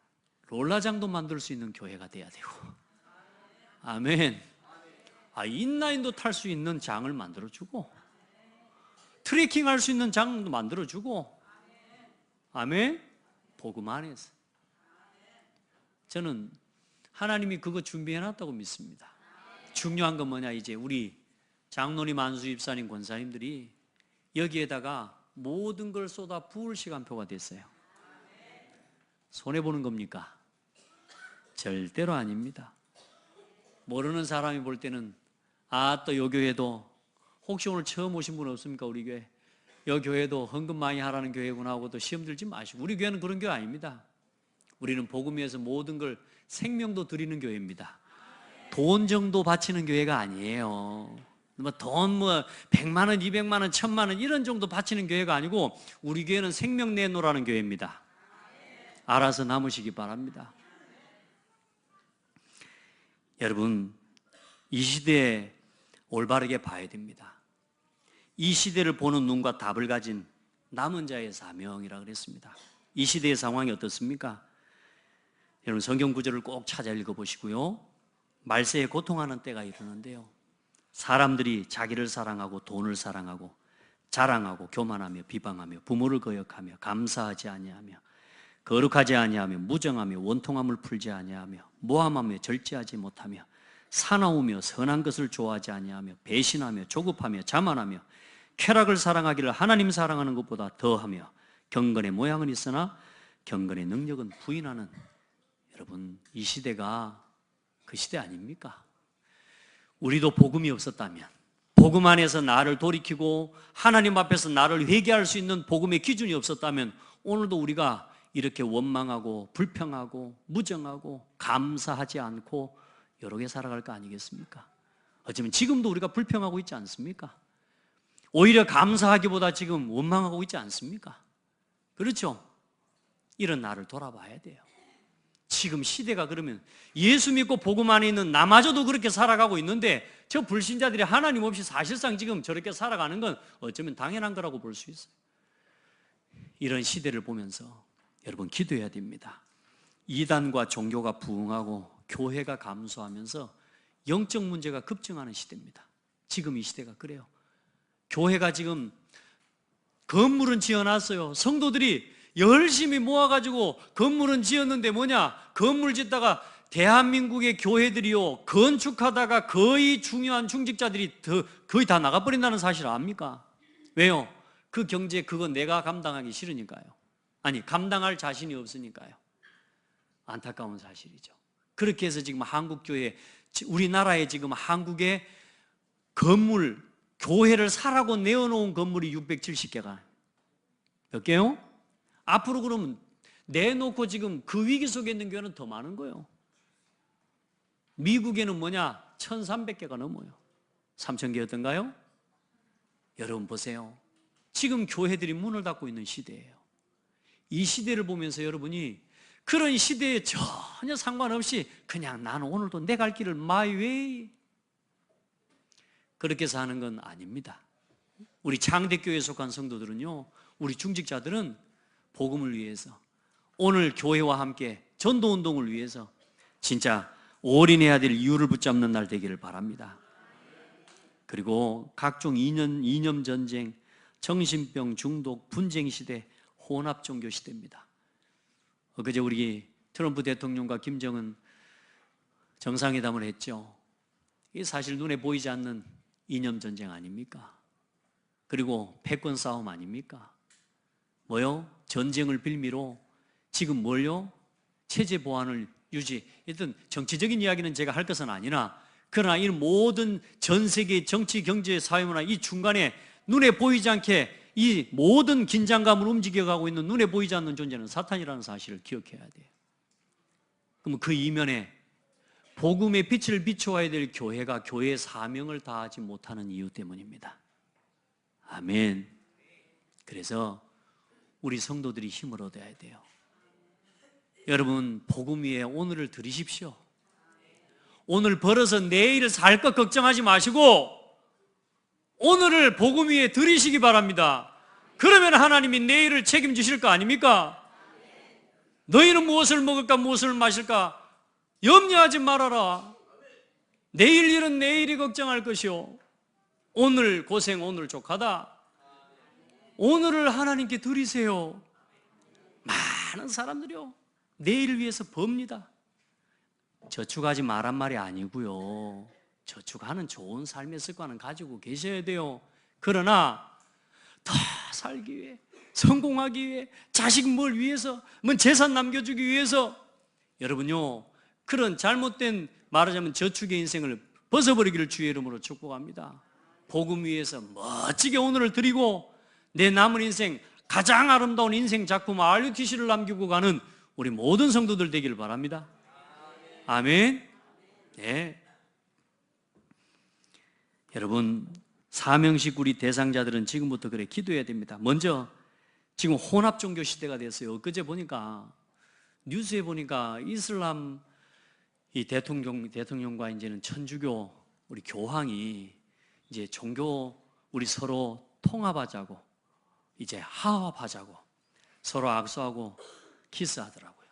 롤라장도 만들 수 있는 교회가 돼야 되고. 아멘. 인라인도 탈 수 있는 장을 만들어주고, 트레킹 할 수 있는 장도 만들어주고. 아멘. 복음 안에서 저는 하나님이 그거 준비해놨다고 믿습니다. 중요한 건 뭐냐, 이제 우리 장로님, 안수 집사님, 권사님들이 여기에다가 모든 걸 쏟아 부을 시간표가 됐어요. 손해보는 겁니까? 절대로 아닙니다. 모르는 사람이 볼 때는 또 요 교회도, 혹시 오늘 처음 오신 분 없습니까? 우리 교회 요 교회도 헌금 많이 하라는 교회구나 하고 또 시험 들지 마시고. 우리 교회는 그런 교회 아닙니다. 우리는 복음 위해서 모든 걸, 생명도 드리는 교회입니다. 돈 정도 바치는 교회가 아니에요. 돈 100만 원, 200만 원, 1000만 원 이런 정도 바치는 교회가 아니고, 우리 교회는 생명 내놓으라는 교회입니다. 알아서 남으시기 바랍니다. 여러분, 이 시대에 올바르게 봐야 됩니다. 이 시대를 보는 눈과 답을 가진 남은 자의 사명이라 그랬습니다. 이 시대의 상황이 어떻습니까? 여러분 성경 구절을 꼭 찾아 읽어보시고요. 말세에 고통하는 때가 이르는데요, 사람들이 자기를 사랑하고 돈을 사랑하고 자랑하고 교만하며 비방하며 부모를 거역하며 감사하지 아니하며 거룩하지 아니하며 무정하며 원통함을 풀지 아니하며 모함하며 절제하지 못하며 사나우며 선한 것을 좋아하지 아니하며 배신하며 조급하며 자만하며 쾌락을 사랑하기를 하나님 사랑하는 것보다 더하며 경건의 모양은 있으나 경건의 능력은 부인하는, 여러분 이 시대가 그 시대 아닙니까? 우리도 복음이 없었다면, 복음 안에서 나를 돌이키고 하나님 앞에서 나를 회개할 수 있는 복음의 기준이 없었다면, 오늘도 우리가 이렇게 원망하고 불평하고 무정하고 감사하지 않고 여러 개 살아갈 거 아니겠습니까? 어쩌면 지금도 우리가 불평하고 있지 않습니까? 오히려 감사하기보다 지금 원망하고 있지 않습니까? 그렇죠? 이런 나를 돌아봐야 돼요. 지금 시대가 그러면 예수 믿고 복음 안에 있는 나마저도 그렇게 살아가고 있는데, 저 불신자들이 하나님 없이 사실상 지금 저렇게 살아가는 건 어쩌면 당연한 거라고 볼 수 있어요. 이런 시대를 보면서 여러분 기도해야 됩니다. 이단과 종교가 부흥하고 교회가 감소하면서 영적 문제가 급증하는 시대입니다. 지금 이 시대가 그래요. 교회가 지금 건물은 지어놨어요. 성도들이 열심히 모아가지고 건물은 지었는데 뭐냐? 건물 짓다가 대한민국의 교회들이요, 건축하다가 거의 중요한 중직자들이 거의 다 나가버린다는 사실 압니까? 왜요? 그 경제 그거 내가 감당하기 싫으니까요. 아니, 감당할 자신이 없으니까요. 안타까운 사실이죠. 그렇게 해서 지금 한국교회, 우리나라에 지금 한국의 건물, 교회를 사라고 내어놓은 건물이 670개가 몇 개요? 앞으로 그러면 내놓고 지금 그 위기 속에 있는 교회는 더 많은 거예요. 미국에는 뭐냐? 1300개가 넘어요. 3000개였던가요? 여러분 보세요. 지금 교회들이 문을 닫고 있는 시대예요. 이 시대를 보면서 여러분이 그런 시대에 전혀 상관없이 그냥 나는 오늘도 내 갈 길을 my way 그렇게 사는 건 아닙니다. 우리 창대교회에 속한 성도들은요, 우리 중직자들은 복음을 위해서, 오늘 교회와 함께 전도운동을 위해서 진짜 올인해야 될 이유를 붙잡는 날 되기를 바랍니다. 그리고 각종 이념 전쟁, 정신병 중독, 분쟁 시대, 혼합 종교 시대입니다. 그제 우리 트럼프 대통령과 김정은 정상회담을 했죠. 이게 사실 눈에 보이지 않는 이념 전쟁 아닙니까? 그리고 패권 싸움 아닙니까? 뭐요? 전쟁을 빌미로 지금 뭘요? 체제 보안을 유지. 일단 정치적인 이야기는 제가 할 것은 아니나, 그러나 이 모든 전 세계 정치, 경제, 사회문화 이 중간에 눈에 보이지 않게 이 모든 긴장감을 움직여가고 있는 눈에 보이지 않는 존재는 사탄이라는 사실을 기억해야 돼요. 그러면 그 이면에 복음의 빛을 비춰야 될 교회가 교회의 사명을 다하지 못하는 이유 때문입니다. 아멘. 그래서 우리 성도들이 힘을 얻어야 돼요. 여러분, 복음 위에 오늘을 들이십시오. 오늘 벌어서 내일 살 것 걱정하지 마시고 오늘을 복음 위에 들이시기 바랍니다. 그러면 하나님이 내일을 책임지실 거 아닙니까? 너희는 무엇을 먹을까 무엇을 마실까 염려하지 말아라. 내일 일은 내일이 걱정할 것이요, 오늘 고생 오늘 족하다. 오늘을 하나님께 드리세요. 많은 사람들이요, 내일을 위해서 법니다. 저축하지 말란 말이 아니고요, 저축하는 좋은 삶의 습관은 가지고 계셔야 돼요. 그러나 더 살기 위해, 성공하기 위해, 자식 뭘 위해서, 뭐 재산 남겨주기 위해서, 여러분요, 그런 잘못된, 말하자면 저축의 인생을 벗어버리기를 주의 이름으로 축복합니다. 복음 위해서 멋지게 오늘을 드리고 내 남은 인생 가장 아름다운 인생 작품 RUTC를 남기고 가는 우리 모든 성도들 되기를 바랍니다. 아멘. 네. 여러분, 사명식 우리 대상자들은 지금부터 그래 기도해야 됩니다. 먼저 지금 혼합 종교 시대가 됐어요. 그제 보니까 뉴스에 보니까 이슬람 이 대통령과 이제는 천주교 우리 교황이 이제 종교 우리 서로 통합하자고, 이제 화합하자고 서로 악수하고 키스하더라고요.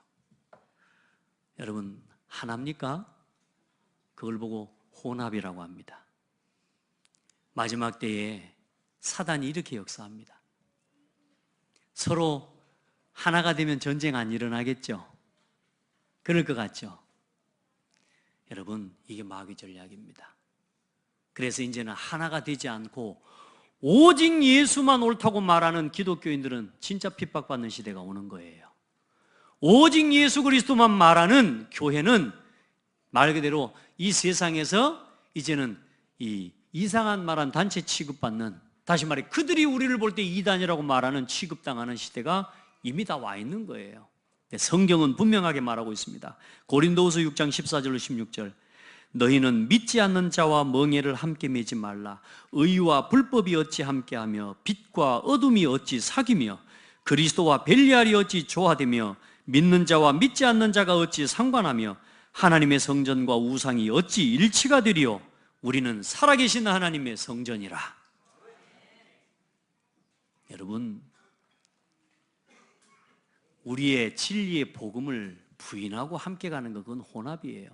여러분, 하나입니까? 그걸 보고 혼합이라고 합니다. 마지막 때에 사단이 이렇게 역사합니다. 서로 하나가 되면 전쟁 안 일어나겠죠? 그럴 것 같죠? 여러분, 이게 마귀 전략입니다. 그래서 이제는 하나가 되지 않고 오직 예수만 옳다고 말하는 기독교인들은 진짜 핍박받는 시대가 오는 거예요. 오직 예수 그리스도만 말하는 교회는 말 그대로 이 세상에서 이제는 이 이상한 말한 단체 취급받는, 다시 말해 그들이 우리를 볼 때 이단이라고 말하는 취급당하는 시대가 이미 다 와 있는 거예요. 성경은 분명하게 말하고 있습니다. 고린도후서 6장 14절로 16절, 너희는 믿지 않는 자와 멍에를 함께 매지 말라. 의와 불법이 어찌 함께하며 빛과 어둠이 어찌 사귀며 그리스도와 벨리알이 어찌 조화되며 믿는 자와 믿지 않는 자가 어찌 상관하며 하나님의 성전과 우상이 어찌 일치가 되리요. 우리는 살아계신 하나님의 성전이라. 여러분, 우리의 진리의 복음을 부인하고 함께 가는 건 그건 혼합이에요.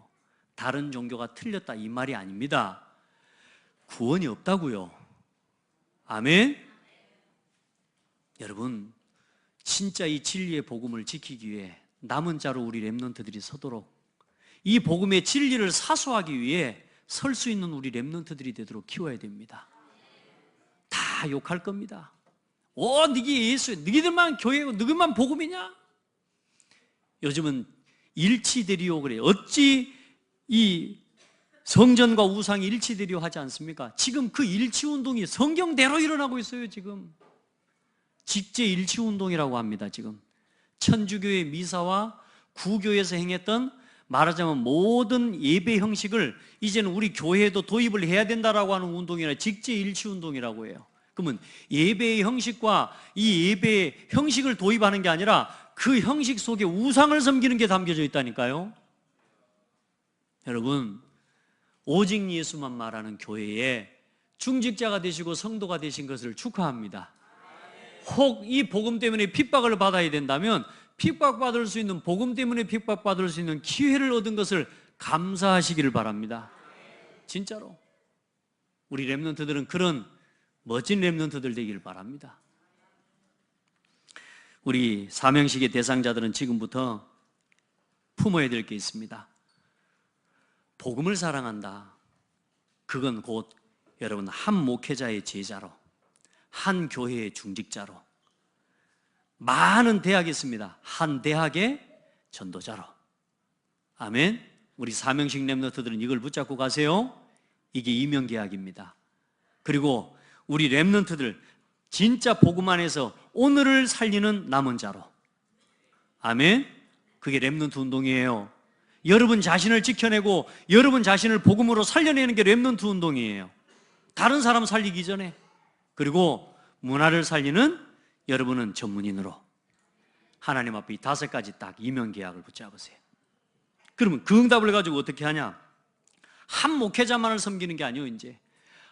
다른 종교가 틀렸다 이 말이 아닙니다. 구원이 없다고요. 아멘. 여러분, 진짜 이 진리의 복음을 지키기 위해 남은 자로 우리 렘넌트들이 서도록, 이 복음의 진리를 사수하기 위해 설 수 있는 우리 렘넌트들이 되도록 키워야 됩니다. 다 욕할 겁니다. 너희 예수, 너희들만 교회고 너희만 복음이냐? 요즘은 일치되리오 그래요. 어찌 이 성전과 우상이 일치되리오 하지 않습니까? 지금 그 일치운동이 성경대로 일어나고 있어요. 지금 직제 일치운동이라고 합니다. 지금 천주교의 미사와 구교에서 행했던, 말하자면 모든 예배 형식을 이제는 우리 교회에도 도입을 해야 된다라고 하는 운동이라 직제 일치운동이라고 해요. 그러면 예배의 형식과 이 예배의 형식을 도입하는 게 아니라 그 형식 속에 우상을 섬기는 게 담겨져 있다니까요. 여러분, 오직 예수만 말하는 교회에 중직자가 되시고 성도가 되신 것을 축하합니다. 혹 이 복음 때문에 핍박을 받아야 된다면 핍박받을 수 있는, 복음 때문에 핍박받을 수 있는 기회를 얻은 것을 감사하시기를 바랍니다. 진짜로 우리 렘넌트들은 그런 멋진 렘넌트들 되기를 바랍니다. 우리 사명식의 대상자들은 지금부터 품어야 될 게 있습니다. 복음을 사랑한다. 그건 곧 여러분 한 목회자의 제자로, 한 교회의 중직자로, 많은 대학이 있습니다. 한 대학의 전도자로. 아멘. 우리 사명식 렘넌트들은 이걸 붙잡고 가세요. 이게 이명계약입니다. 그리고 우리 렘넌트들 진짜 복음 안에서 오늘을 살리는 남은 자로. 아멘. 그게 렘넌트 운동이에요. 여러분 자신을 지켜내고 여러분 자신을 복음으로 살려내는 게 렘넌트 운동이에요. 다른 사람 살리기 전에. 그리고 문화를 살리는 여러분은 전문인으로. 하나님 앞에 이 5가지 딱 이명계약을 붙잡으세요. 그러면 그 응답을 가지고 어떻게 하냐? 한 목회자만을 섬기는 게 아니에요. 이제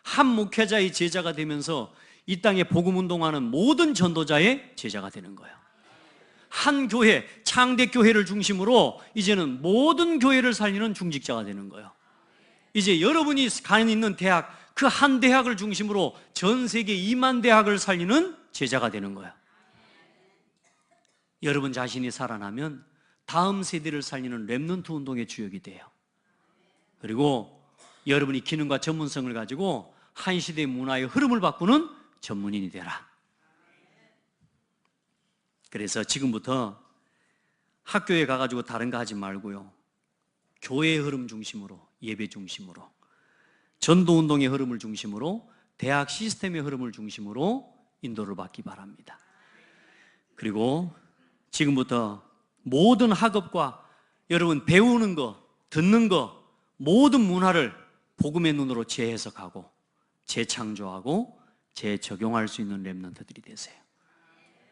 한 목회자의 제자가 되면서 이 땅에 복음 운동하는 모든 전도자의 제자가 되는 거예요. 한 교회, 창대교회를 중심으로 이제는 모든 교회를 살리는 중직자가 되는 거예요. 이제 여러분이 가는 있는 대학, 그 한 대학을 중심으로 전 세계 2만 대학을 살리는 제자가 되는 거예요. 여러분 자신이 살아나면 다음 세대를 살리는 렘넌트 운동의 주역이 돼요. 그리고 여러분이 기능과 전문성을 가지고 한 시대의 문화의 흐름을 바꾸는 전문인이 되라. 그래서 지금부터 학교에 가가지고 다른 거 하지 말고요, 교회의 흐름 중심으로, 예배 중심으로, 전도운동의 흐름을 중심으로, 대학 시스템의 흐름을 중심으로 인도를 받기 바랍니다. 그리고 지금부터 모든 학업과 여러분 배우는 거, 듣는 거, 모든 문화를 복음의 눈으로 재해석하고 재창조하고 재적용할 수 있는 렘넌트들이 되세요.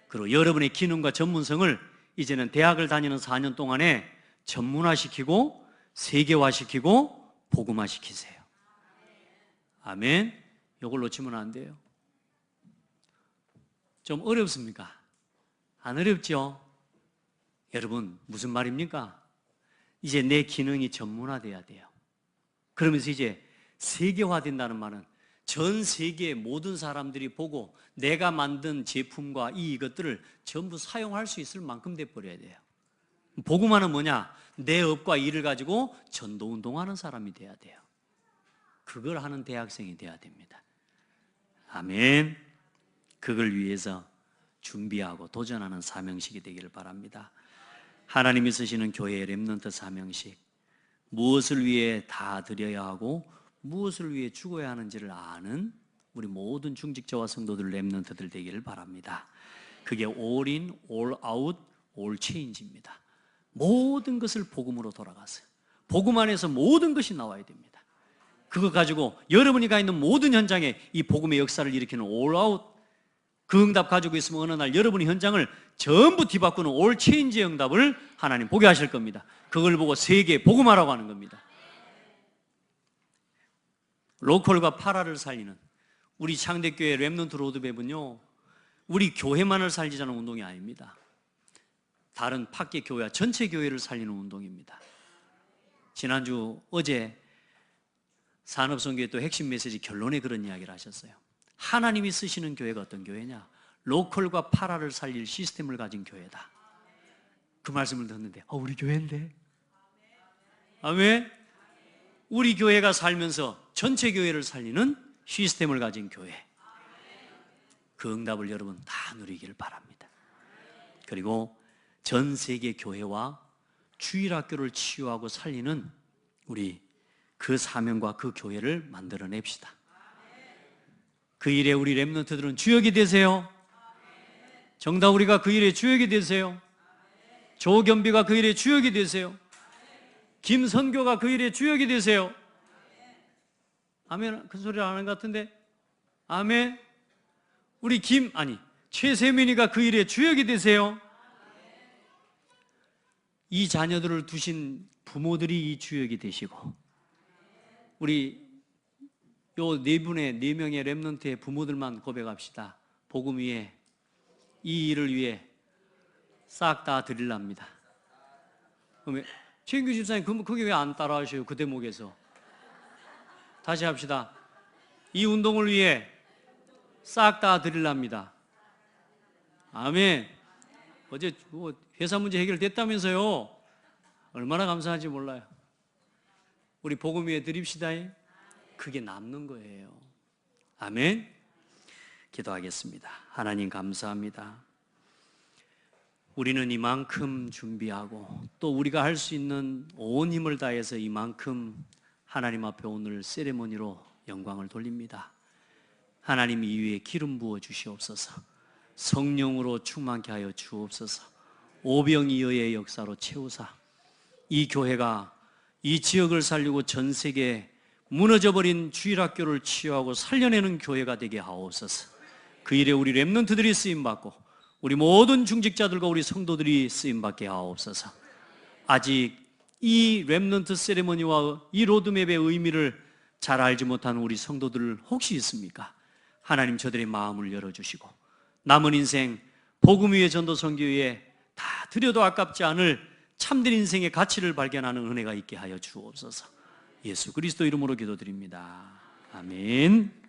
그리고 여러분의 기능과 전문성을 이제는 대학을 다니는 4년 동안에 전문화시키고 세계화시키고 복음화시키세요. 아멘. 이걸 놓치면 안 돼요. 좀 어렵습니까? 안 어렵죠? 여러분 무슨 말입니까? 이제 내 기능이 전문화돼야 돼요. 그러면서 이제 세계화된다는 말은 전 세계의 모든 사람들이 보고 내가 만든 제품과 이것들을 전부 사용할 수 있을 만큼 돼버려야 돼요. 복음화는 뭐냐? 내 업과 일을 가지고 전도운동하는 사람이 돼야 돼요. 그걸 하는 대학생이 돼야 됩니다. 아멘. 그걸 위해서 준비하고 도전하는 사명식이 되기를 바랍니다. 하나님이 쓰시는 교회의 렘넌트 사명식, 무엇을 위해 다 드려야 하고 무엇을 위해 죽어야 하는지를 아는 우리 모든 중직자와 성도들, 렘넌트들 되기를 바랍니다. 그게 all in, all out, all change입니다. 모든 것을 복음으로 돌아가세요. 복음 안에서 모든 것이 나와야 됩니다. 그거 가지고 여러분이 가 있는 모든 현장에 이 복음의 역사를 일으키는 all out, 그 응답 가지고 있으면 어느 날 여러분의 현장을 전부 뒤바꾸는 all change의 응답을 하나님 보게 하실 겁니다. 그걸 보고 세계에 복음하라고 하는 겁니다. 로컬과 파라를 살리는 우리 창대교회 렘넌트 로드맵은요, 우리 교회만을 살리자는 운동이 아닙니다. 다른 밖의 교회와 전체 교회를 살리는 운동입니다. 지난주 어제 산업선교의 또 핵심 메시지 결론에 그런 이야기를 하셨어요. 하나님이 쓰시는 교회가 어떤 교회냐? 로컬과 파라를 살릴 시스템을 가진 교회다. 그 말씀을 듣는데 우리 교회인데? 아멘. 우리 교회가 살면서 전체 교회를 살리는 시스템을 가진 교회. 그 응답을 여러분 다 누리기를 바랍니다. 그리고 전 세계 교회와 주일학교를 치유하고 살리는 우리 그 사명과 그 교회를 만들어냅시다. 그 일에 우리 렘넌트들은 주역이 되세요. 정답 우리가 그 일에 주역이 되세요. 조겸비가 그 일에 주역이 되세요. 김선교가 그 일에 주역이 되세요. 아멘. 그 소리 안 하는 것 같은데. 아멘. 우리 최세민이가 그 일에 주역이 되세요. 이 자녀들을 두신 부모들이 이 주역이 되시고, 우리 요 네 명의 렘넌트의 부모들만 고백합시다. 복음 위에 이 일을 위해 싹 다 드리랍니다. 그러면 최인규 집사님 그게 왜 안 따라하셔요? 그 대목에서 다시 합시다. 이 운동을 위해 싹 다 드리랍니다. 아멘. 어제 회사 문제 해결됐다면서요. 얼마나 감사한지 몰라요. 우리 복음 위에 드립시다. 그게 남는 거예요. 아멘. 기도하겠습니다. 하나님 감사합니다. 우리는 이만큼 준비하고 또 우리가 할 수 있는 온 힘을 다해서 이만큼 하나님 앞에 오늘 세레모니로 영광을 돌립니다. 하나님 이 위에 기름 부어 주시옵소서. 성령으로 충만케 하여 주옵소서. 오병이어의 역사로 채우사 이 교회가 이 지역을 살리고 전 세계 무너져버린 주일학교를 치유하고 살려내는 교회가 되게 하옵소서. 그 일에 우리 렘넌트들이 쓰임받고 우리 모든 중직자들과 우리 성도들이 쓰임받게 하옵소서. 아직 이 렘넌트 세레머니와 이 로드맵의 의미를 잘 알지 못하는 우리 성도들 혹시 있습니까? 하나님 저들의 마음을 열어주시고 남은 인생 복음 위의 전도 선교 위에 다 드려도 아깝지 않을 참된 인생의 가치를 발견하는 은혜가 있게 하여 주옵소서. 예수 그리스도 이름으로 기도드립니다. 아멘.